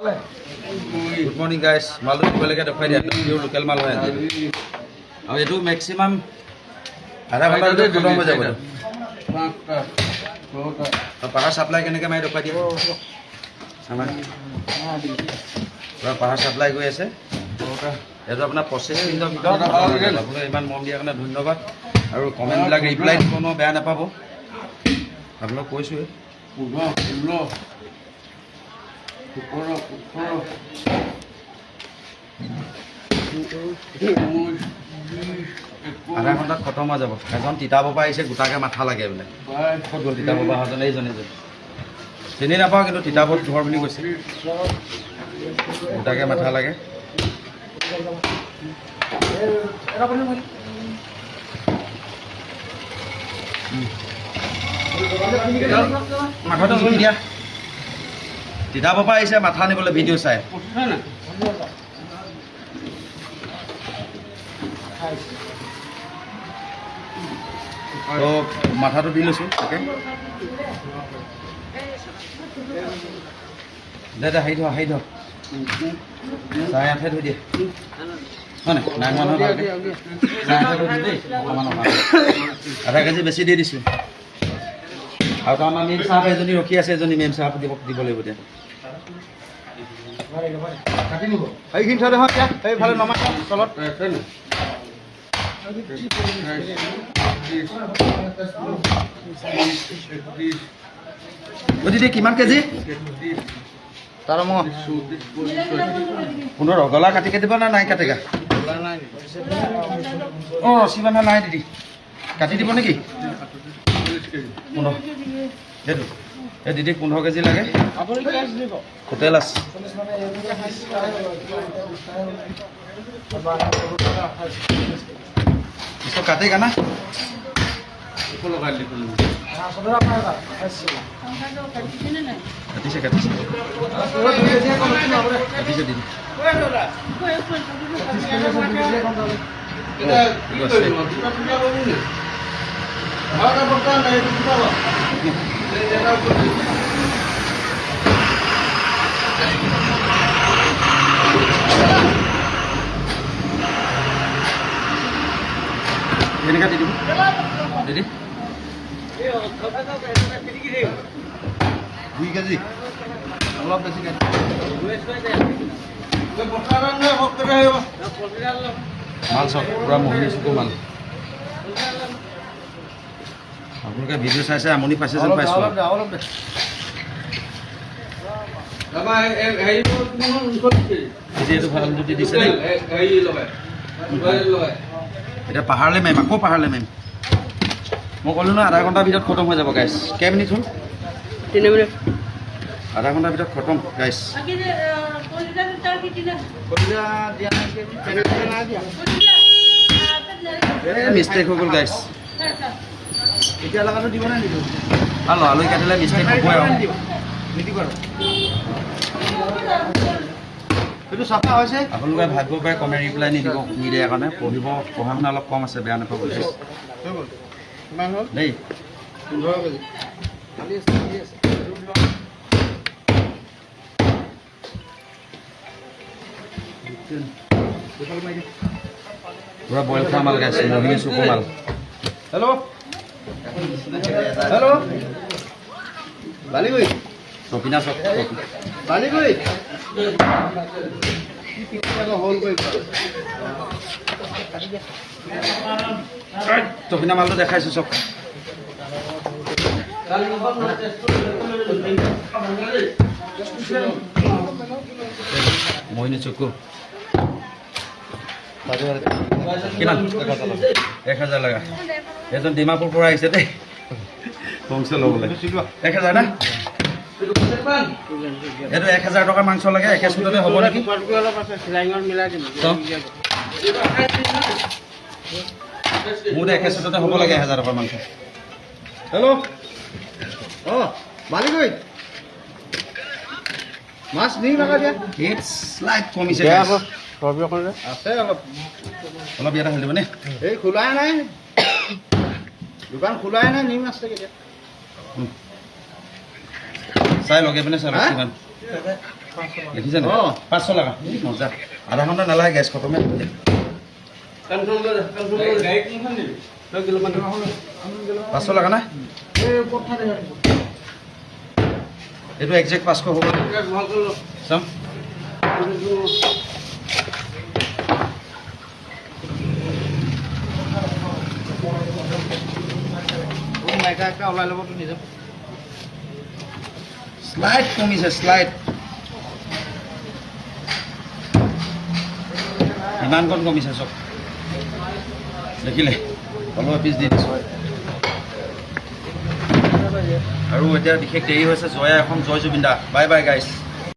good morning guys মালটো দিবলৈকে দেখুৱাই দিয়া পিয়'ৰ লোকেল মাল হয় আজি আৰু এইটো মেক্সিমাম আধা ঘণ্টা ভিতৰত খতম হৈ যাব পাহাৰ চাপ্লাই কেনেকৈ মাৰি দেখুৱাই দিয়া আমাৰ পাহাৰ চাপ্লাই গৈ আছে এইটো আপোনাৰ 25 মিনিটৰ ভিতৰত আপোনালোকে ইমান মন দিয়াৰ কাৰণে ধন্যবাদ আৰু কমেণ্টবিলাক ৰিপ্লাই কোনো বেয়া নাপাব আপোনাক কৈছোঁৱে আধা ঘণ্টাত খতম হৈ যাব এজন তিতাবৰ পৰা আহিছে গোটাকৈ মাথা লাগে বোলে ক'ত গ'ল তিতাবৰ পৰা অহাজনে এইজনে চিনি নাপাওঁ কিন্তু তিতাবত ঘৰ বুলি কৈছে গোটাকৈ মাথা লাগে মাথাটো জুই দিয়া তিতাবৰ পৰা আহিছে মাথা আনিবলৈ ভিডিঅ' চাই তো মাথাটো দি লৈছোঁ তাকে দে হাঁহি ধৰ চাৰে 8 থৈ দিয়ে হয় নাই নাই মানুহ ভালকৈ চাৰে 8 থৈ দেই আধা কেজি বেছি দি দিছোঁ আৰু তো আমাৰ মেম চাহাব এজনী ৰখি আছে এজনী মেম চাহাব দিব লাগিব এতিয়া সেইখিনি থৈ দেখোন এতিয়া সেইফালে নমাই তলত দিদি কিমান কেজি তাৰ মই 15 গলা কাটি দিব না নাই কাটেগা অঁ ৰছী বান্ধা নাই দিদি কাটি দিব নেকি 15 সেইটো এই দিদি 15 কেজি লাগে হোটেল আছে इसको काटेगा ना কাটিছে দিদি এনেকৈ দি দিব দিদি 2 কেজি অলপ বেছি মাল চব পূৰা মহিলা চকু মাল আপোনালোকে ভিডিঅ' চাইছে আমনি পাইছে যেন পাইছোঁ এইটো ভাল যদি দিছে দেই এতিয়া পাহাৰলৈ মাৰিম আকৌ পাহাৰলৈ মাৰিম মই ক'লোঁ ন আধা ঘণ্টাৰ ভিতৰত খতম হৈ যাব গাইছ কেই মিনিট হ'ল 3 মিনিট আধা ঘণ্টাৰ ভিতৰত খতম গাইছ মিষ্টেক হৈ গ'ল গাইছ এতিয়া লগাটো দিব নাই নিদিব আৰু লৰালৰি কাটিলে মিষ্টেক হ'বই আৰু সেইটো চাফা হৈছে আপোনালোকে ভাবিব পাৰে কমে ৰিপ্লাই নিদিয়ে কাৰণে পঢ়া শুনা অলপ কম আছে বেয়া নাপাব দেই 15 কেজি পুৰা বইল খোৱা মাল গাইছে মোহিনী চকু মাল হেল্ল' বালিগুৰি চপিনা চপ বালিগুৰি চপিনা মালটো দেখাইছোঁ চব মোহিনী চকু কিমান 1000 লগা এজন ডিমাপুৰ পৰা আহিছে দেই বংশ ল'বলৈ 1000 না এইটো 1000 টকাৰ মাংস লাগে একে চুটতে হ'ব নেকি মোৰ একে চুটতে হ'ব লাগে 1000 টকাৰ মাংস হেল্ল' অঁ বালিগুৰি মাছ নি লগা দিয়া ইটছ লাইক কমিছে আছে অলপ ইয়াতে ঢালি দিবনে এই খোলাই নাই দোকান খোলাই নাই নিম আছে কেতিয়া চাই লগে পিনে চাই কিমান দেখিছে নে 500 টকা মজা আধা ঘণ্টা নালাগে গেছ খতমে কনফার্ম করে গাড়ী কোনখন দিবি 500 টকা না এইটো একজেক্ট 500 হ'ব ভাল কৰিলো চাম মাইকা একটা ওলাই ল'ব তো নিজে স্লাইড কমিছে স্লাইড ইমানকণ কমিছে চব দেখিলে তলৰ পিচ দি দিছোঁ আৰু এতিয়া বিশেষ দেৰি হৈছে জয়া এখন জয় জুবিন দা বাই বাই গাইছ